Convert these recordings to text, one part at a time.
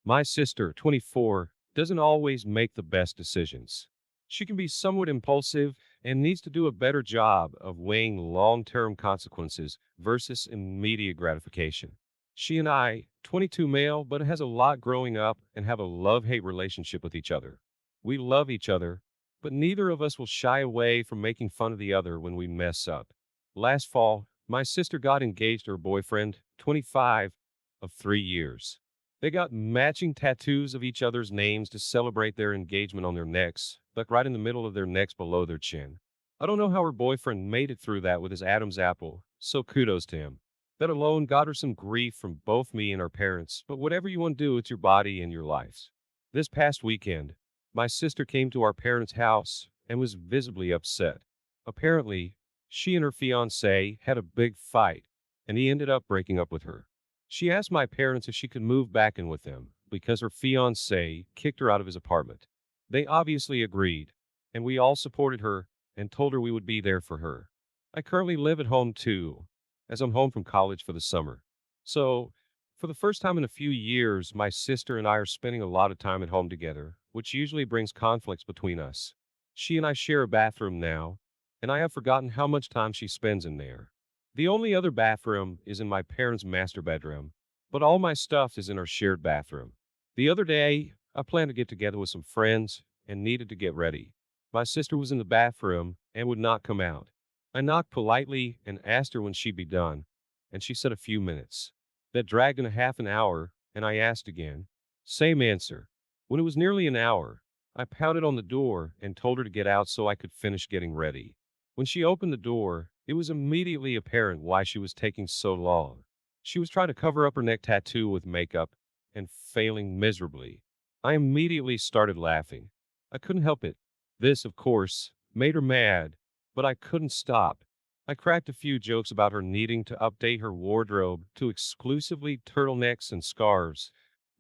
My sister, 24, doesn't always make the best decisions. She can be somewhat impulsive and needs to do a better job of weighing long term consequences versus immediate gratification. She and I, 22 male, but has a lot growing up and have a love hate relationship with each other. We love each other, but neither of us will shy away from making fun of the other when we mess up. Last fall, my sister got engaged to her boyfriend, 25, of 3 years. They got matching tattoos of each other's names to celebrate their engagement on their necks, like right in the middle of their necks below their chin. I don't know how her boyfriend made it through that with his Adam's apple, so kudos to him. That alone got her some grief from both me and our parents, but whatever you want to do, it's your body and your life. This past weekend, my sister came to our parents' house and was visibly upset. Apparently, she and her fiance had a big fight, and he ended up breaking up with her. She asked my parents if she could move back in with them because her fiance kicked her out of his apartment. They obviously agreed, and we all supported her and told her we would be there for her. I currently live at home too, as I'm home from college for the summer. So, for the first time in a few years, my sister and I are spending a lot of time at home together, which usually brings conflicts between us. She and I share a bathroom now, and I have forgotten how much time she spends in there. The only other bathroom is in my parents' master bedroom, but all my stuff is in our shared bathroom. The other day, I planned to get together with some friends and needed to get ready. My sister was in the bathroom and would not come out. I knocked politely and asked her when she'd be done, and she said a few minutes. That dragged in a half an hour, and I asked again. Same answer. When it was nearly an hour, I pounded on the door and told her to get out so I could finish getting ready. When she opened the door, it was immediately apparent why she was taking so long. She was trying to cover up her neck tattoo with makeup and failing miserably. I immediately started laughing. I couldn't help it. This, of course, made her mad, but I couldn't stop. I cracked a few jokes about her needing to update her wardrobe to exclusively turtlenecks and scarves,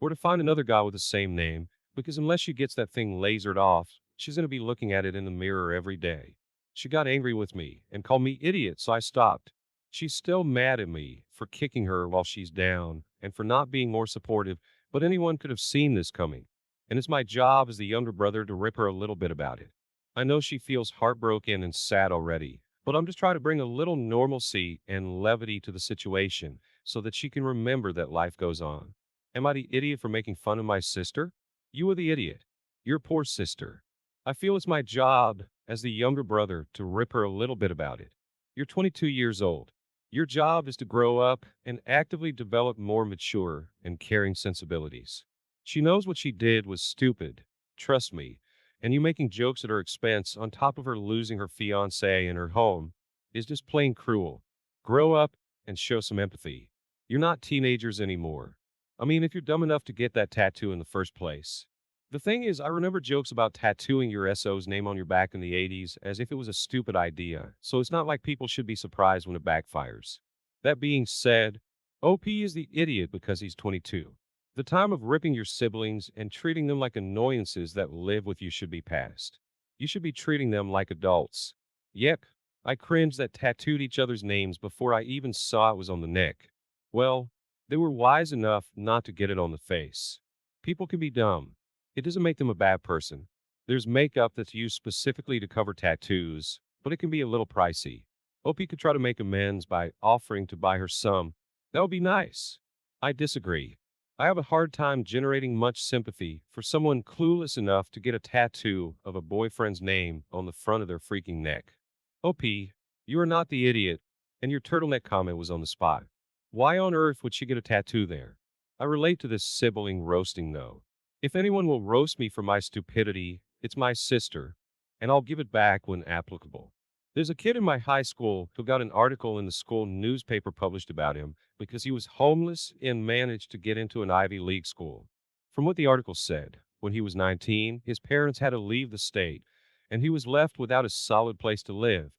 or to find another guy with the same name, because unless she gets that thing lasered off, she's going to be looking at it in the mirror every day. She got angry with me and called me idiot, so I stopped. She's still mad at me for kicking her while she's down and for not being more supportive, but anyone could have seen this coming. And it's my job as the younger brother to rip her a little bit about it. I know she feels heartbroken and sad already, but I'm just trying to bring a little normalcy and levity to the situation so that she can remember that life goes on. Am I the idiot for making fun of my sister? You are the idiot. Your poor sister. I feel it's my job as the younger brother to rip her a little bit about it. You're 22 years old. Your job is to grow up and actively develop more mature and caring sensibilities. She knows what she did was stupid, trust me, and you making jokes at her expense on top of her losing her fiance and her home is just plain cruel. Grow up and show some empathy. You're not teenagers anymore. I mean, if you're dumb enough to get that tattoo in the first place. The thing is, I remember jokes about tattooing your SO's name on your back in the 80s as if it was a stupid idea, so it's not like people should be surprised when it backfires. That being said, OP is the idiot because he's 22. The time of ripping your siblings and treating them like annoyances that live with you should be past. You should be treating them like adults. Yep, I cringed that tattooed each other's names before I even saw it was on the neck. Well, they were wise enough not to get it on the face. People can be dumb. It doesn't make them a bad person. There's makeup that's used specifically to cover tattoos, but it can be a little pricey. OP could try to make amends by offering to buy her some. That would be nice. I disagree. I have a hard time generating much sympathy for someone clueless enough to get a tattoo of a boyfriend's name on the front of their freaking neck. OP, you are not the idiot, and your turtleneck comment was on the spot. Why on earth would she get a tattoo there? I relate to this sibling roasting though. If anyone will roast me for my stupidity, it's my sister, and I'll give it back when applicable. There's a kid in my high school who got an article in the school newspaper published about him because he was homeless and managed to get into an Ivy League school. From what the article said, when he was 19, his parents had to leave the state, and he was left without a solid place to live,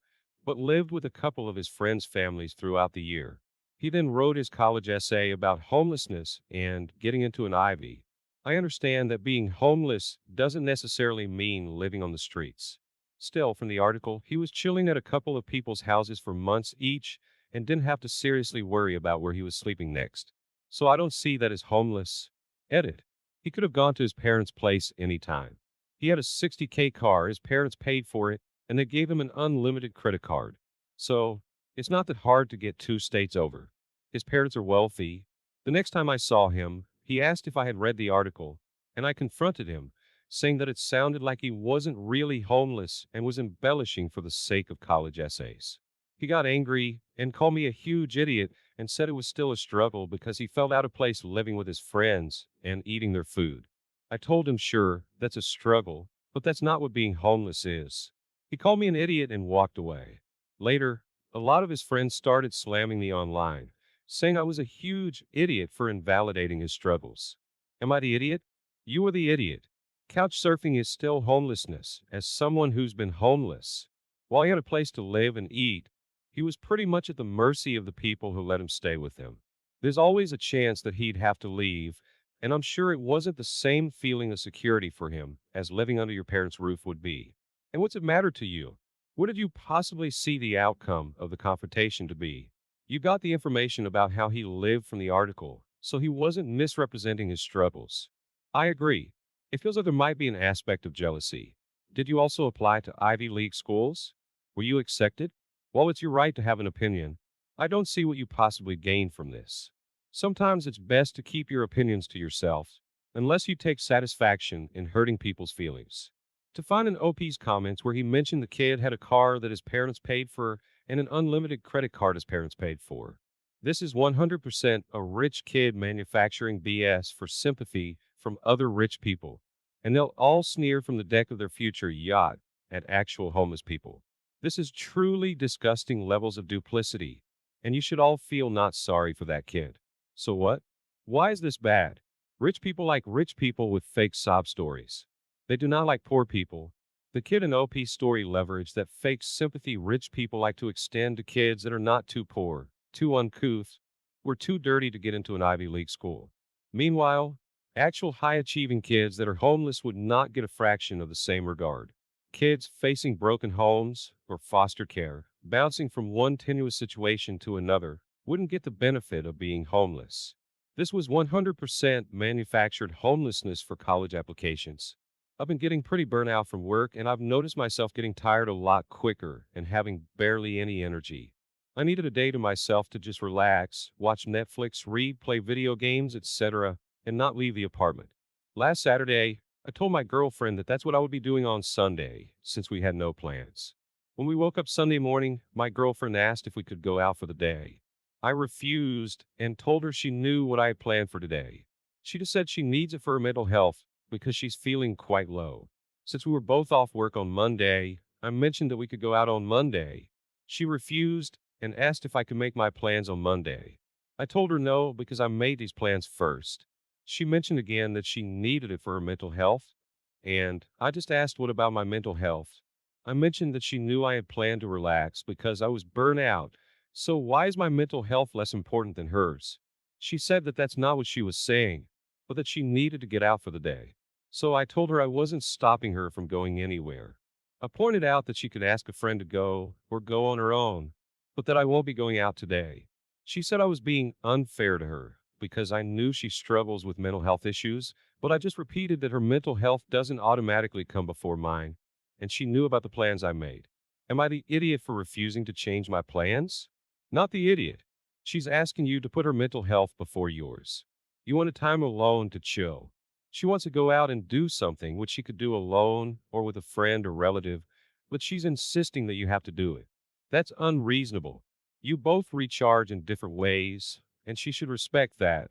but lived with a couple of his friends' families throughout the year. He then wrote his college essay about homelessness and getting into an Ivy. I understand that being homeless doesn't necessarily mean living on the streets. Still, from the article, he was chilling at a couple of people's houses for months each and didn't have to seriously worry about where he was sleeping next. So I don't see that as homeless. Edit. He could have gone to his parents' place anytime. He had a 60K car, his parents paid for it, and they gave him an unlimited credit card. So, it's not that hard to get two states over. His parents are wealthy. The next time I saw him, he asked if I had read the article, and I confronted him, saying that it sounded like he wasn't really homeless and was embellishing for the sake of college essays. He got angry and called me a huge idiot and said it was still a struggle because he felt out of place living with his friends and eating their food. I told him, sure, that's a struggle, but that's not what being homeless is. He called me an idiot and walked away. Later, a lot of his friends started slamming me online, saying I was a huge idiot for invalidating his struggles. Am I the idiot? You are the idiot. Couch surfing is still homelessness, as someone who's been homeless. While he had a place to live and eat, he was pretty much at the mercy of the people who let him stay with them. There's always a chance that he'd have to leave, and I'm sure it wasn't the same feeling of security for him as living under your parents' roof would be. And what's it matter to you? What did you possibly see the outcome of the confrontation to be? You got the information about how he lived from the article, so he wasn't misrepresenting his struggles. I agree. It feels like there might be an aspect of jealousy. Did you also apply to Ivy League schools? Were you accepted? While it's your right to have an opinion, I don't see what you possibly gain from this. Sometimes it's best to keep your opinions to yourself, unless you take satisfaction in hurting people's feelings. To find an OP's comments where he mentioned the kid had a car that his parents paid for and an unlimited credit card his parents paid for. This is 100% a rich kid manufacturing BS for sympathy from other rich people, and they'll all sneer from the deck of their future yacht at actual homeless people. This is truly disgusting levels of duplicity, and you should all feel not sorry for that kid. So what? Why is this bad? Rich people like rich people with fake sob stories. They do not like poor people. The kid in OP's story leveraged that fake sympathy rich people like to extend to kids that are not too poor, too uncouth, or too dirty to get into an Ivy League school. Meanwhile, actual high achieving kids that are homeless would not get a fraction of the same regard. Kids facing broken homes or foster care, bouncing from one tenuous situation to another, wouldn't get the benefit of being homeless. This was 100% manufactured homelessness for college applications. I've been getting pretty burnt out from work, and I've noticed myself getting tired a lot quicker and having barely any energy. I needed a day to myself to just relax, watch Netflix, read, play video games, etc., and not leave the apartment. Last Saturday, I told my girlfriend that that's what I would be doing on Sunday, since we had no plans. When we woke up Sunday morning, my girlfriend asked if we could go out for the day. I refused and told her she knew what I had planned for today. She just said she needs it for her mental health because she's feeling quite low. Since we were both off work on Monday, I mentioned that we could go out on Monday. She refused and asked if I could make my plans on Monday. I told her no because I made these plans first. She mentioned again that she needed it for her mental health, and I just asked what about my mental health. I mentioned that she knew I had planned to relax because I was burnt out, so why is my mental health less important than hers? She said that that's not what she was saying, but that she needed to get out for the day. So I told her I wasn't stopping her from going anywhere. I pointed out that she could ask a friend to go or go on her own, but that I won't be going out today. She said I was being unfair to her because I knew she struggles with mental health issues, but I just repeated that her mental health doesn't automatically come before mine, and she knew about the plans I made. Am I the idiot for refusing to change my plans? Not the idiot. She's asking you to put her mental health before yours. You want a time alone to chill. She wants to go out and do something which she could do alone or with a friend or relative, but she's insisting that you have to do it. That's unreasonable. You both recharge in different ways, and she should respect that.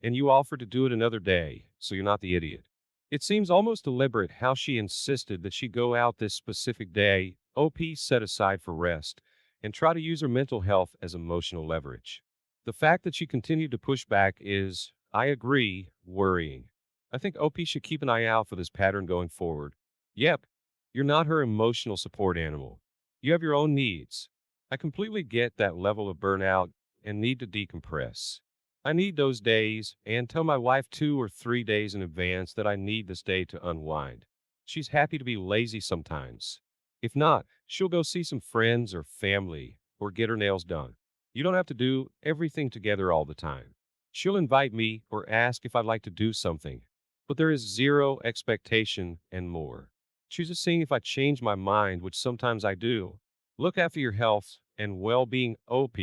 And you offered to do it another day, so you're not the idiot. It seems almost deliberate how she insisted that she go out this specific day, OP set aside for rest, and try to use her mental health as emotional leverage. The fact that she continued to push back is, I agree, worrying. I think OP should keep an eye out for this pattern going forward. Yep, you're not her emotional support animal. You have your own needs. I completely get that level of burnout and need to decompress. I need those days and tell my wife 2 or 3 days in advance that I need this day to unwind. She's happy to be lazy sometimes. If not, she'll go see some friends or family or get her nails done. You don't have to do everything together all the time. She'll invite me or ask if I'd like to do something, but there is zero expectation and more. Choose seeing if I change my mind, which sometimes I do. Look after your health and well being, OP,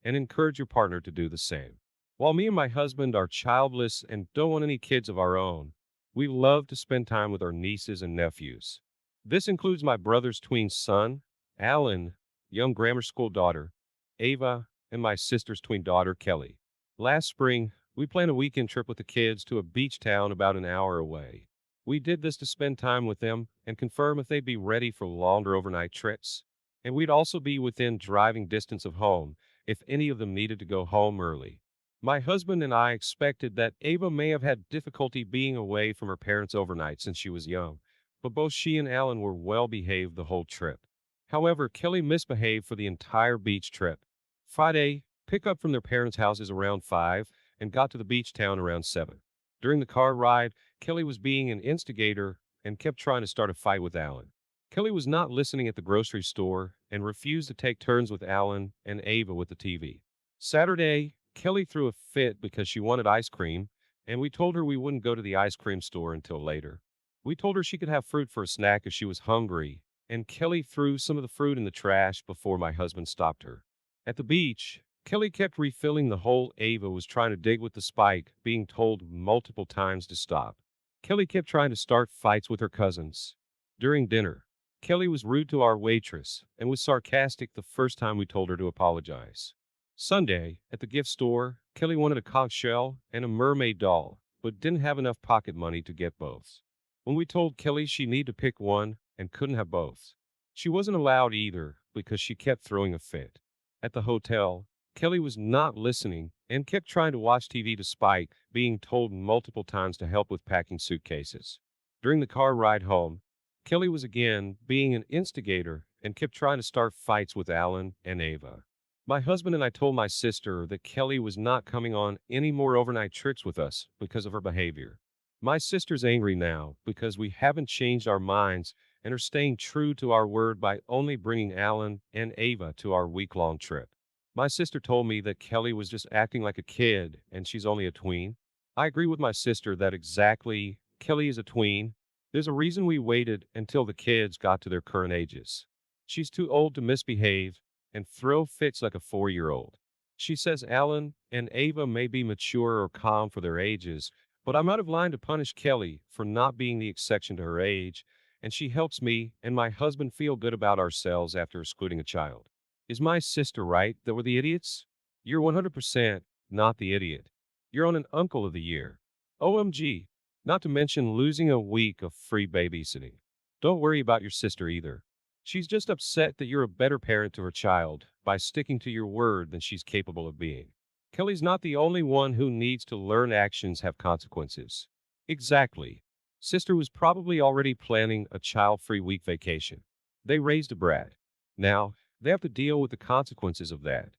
and encourage your partner to do the same. While me and my husband are childless and don't want any kids of our own, we love to spend time with our nieces and nephews. This includes my brother's twin son, Alan, young grammar school daughter, Ava, and my sister's twin daughter, Kelly. Last spring, we planned a weekend trip with the kids to a beach town about an hour away. We did this to spend time with them and confirm if they'd be ready for longer overnight trips. And we'd also be within driving distance of home if any of them needed to go home early. My husband and I expected that Ava may have had difficulty being away from her parents overnight since she was young, but both she and Alan were well behaved the whole trip. However, Kelly misbehaved for the entire beach trip. Friday, pick up from their parents' houses around 5 and got to the beach town around 7. During the car ride, Kelly was being an instigator and kept trying to start a fight with Alan. Kelly was not listening at the grocery store and refused to take turns with Alan and Ava with the TV. Saturday, Kelly threw a fit because she wanted ice cream, and we told her we wouldn't go to the ice cream store until later. We told her she could have fruit for a snack if she was hungry, and Kelly threw some of the fruit in the trash before my husband stopped her. At the beach, Kelly kept refilling the hole Ava was trying to dig with the spike, being told multiple times to stop. Kelly kept trying to start fights with her cousins. During dinner, Kelly was rude to our waitress and was sarcastic the first time we told her to apologize. Sunday, at the gift store, Kelly wanted a conch shell and a mermaid doll, but didn't have enough pocket money to get both. When we told Kelly she needed to pick one and couldn't have both, she wasn't allowed either because she kept throwing a fit. At the hotel, Kelly was not listening and kept trying to watch TV to Spike, being told multiple times to help with packing suitcases. During the car ride home, Kelly was again being an instigator and kept trying to start fights with Alan and Ava. My husband and I told my sister that Kelly was not coming on any more overnight trips with us because of her behavior. My sister's angry now because we haven't changed our minds and are staying true to our word by only bringing Alan and Ava to our week-long trip. My sister told me that Kelly was just acting like a kid and she's only a tween. I agree with my sister that exactly Kelly is a tween. There's a reason we waited until the kids got to their current ages. She's too old to misbehave and throw fits like a 4-year-old. She says Alan and Ava may be mature or calm for their ages, but I'm out of line to punish Kelly for not being the exception to her age, and she helps me and my husband feel good about ourselves after excluding a child. Is my sister right that we're the idiots? You're 100% not the idiot. You're on an Uncle of the Year. OMG. Not to mention losing a week of free babysitting. Don't worry about your sister either. She's just upset that you're a better parent to her child by sticking to your word than she's capable of being. Kelly's not the only one who needs to learn actions have consequences. Exactly. Sister was probably already planning a child-free week vacation. They raised a brat. Now, they have to deal with the consequences of that.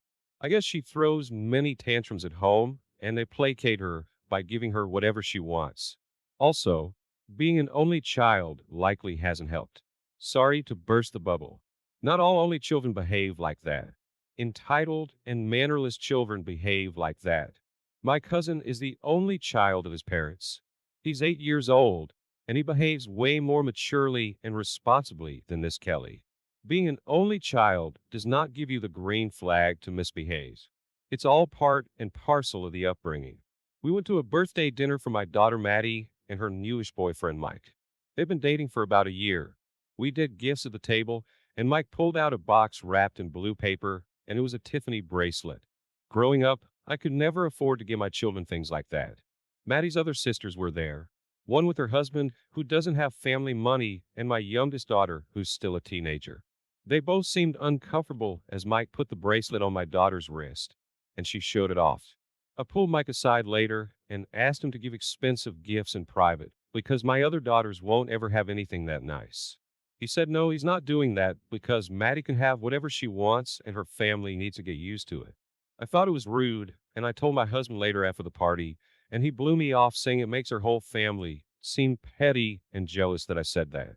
I guess she throws many tantrums at home, and they placate her by giving her whatever she wants. Also, being an only child likely hasn't helped. Sorry to burst the bubble. Not all only children behave like that. Entitled and mannerless children behave like that. My cousin is the only child of his parents. He's 8 years old, and he behaves way more maturely and responsibly than this Kelly. Being an only child does not give you the green flag to misbehave. It's all part and parcel of the upbringing. We went to a birthday dinner for my daughter Maddie and her newish boyfriend Mike. They've been dating for about a year. We did gifts at the table, and Mike pulled out a box wrapped in blue paper, and it was a Tiffany bracelet. Growing up, I could never afford to give my children things like that. Maddie's other sisters were there, one with her husband who doesn't have family money, and my youngest daughter who's still a teenager. They both seemed uncomfortable as Mike put the bracelet on my daughter's wrist, and she showed it off. I pulled Mike aside later and asked him to give expensive gifts in private because my other daughters won't ever have anything that nice. He said no, he's not doing that because Maddie can have whatever she wants and her family needs to get used to it. I thought it was rude, and I told my husband later after the party, and he blew me off saying it makes our whole family seem petty and jealous that I said that.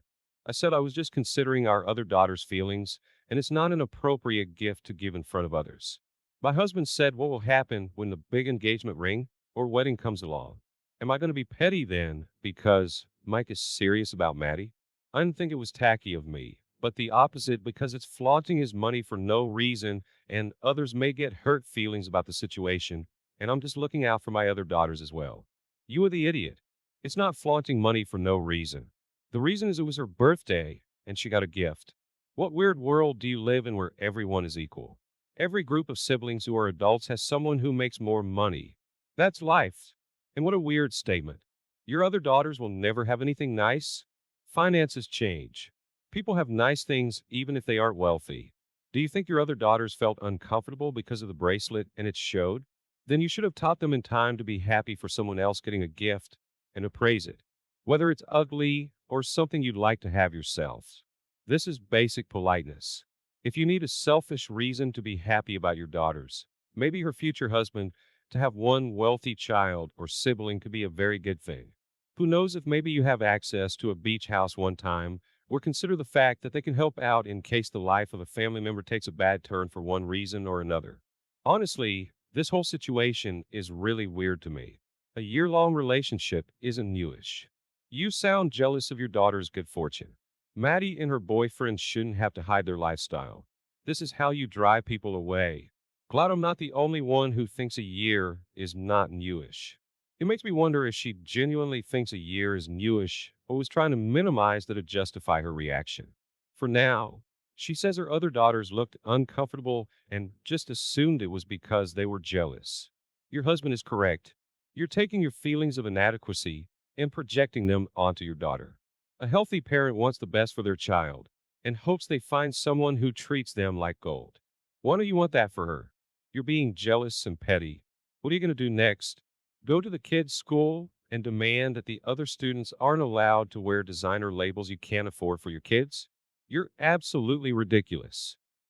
I said I was just considering our other daughter's feelings, and it's not an appropriate gift to give in front of others. My husband said what will happen when the big engagement ring or wedding comes along. Am I going to be petty then because Mike is serious about Maddie? I didn't think it was tacky of me, but the opposite because it's flaunting his money for no reason and others may get hurt feelings about the situation, and I'm just looking out for my other daughters as well. You are the idiot. It's not flaunting money for no reason. The reason is it was her birthday and she got a gift. What weird world do you live in where everyone is equal? Every group of siblings who are adults has someone who makes more money. That's life. And what a weird statement. Your other daughters will never have anything nice? Finances change. People have nice things even if they aren't wealthy. Do you think your other daughters felt uncomfortable because of the bracelet and it showed? Then you should have taught them in time to be happy for someone else getting a gift and appraise it, whether it's ugly or something you'd like to have yourself. This is basic politeness. If you need a selfish reason to be happy about your daughters, maybe her future husband, to have one wealthy child or sibling could be a very good thing. Who knows if maybe you have access to a beach house one time, or consider the fact that they can help out in case the life of a family member takes a bad turn for one reason or another. Honestly, this whole situation is really weird to me. A year-long relationship isn't newish. You sound jealous of your daughter's good fortune. Maddie and her boyfriend shouldn't have to hide their lifestyle. This is how you drive people away. Glad I'm not the only one who thinks a year is not newish. It makes me wonder if she genuinely thinks a year is newish or was trying to minimize that to justify her reaction. For now, she says her other daughters looked uncomfortable and just assumed it was because they were jealous. Your husband is correct. You're taking your feelings of inadequacy and projecting them onto your daughter. A healthy parent wants the best for their child and hopes they find someone who treats them like gold. Why don't you want that for her? You're being jealous and petty. What are you going to do next? Go to the kids' school and demand that the other students aren't allowed to wear designer labels you can't afford for your kids? You're absolutely ridiculous.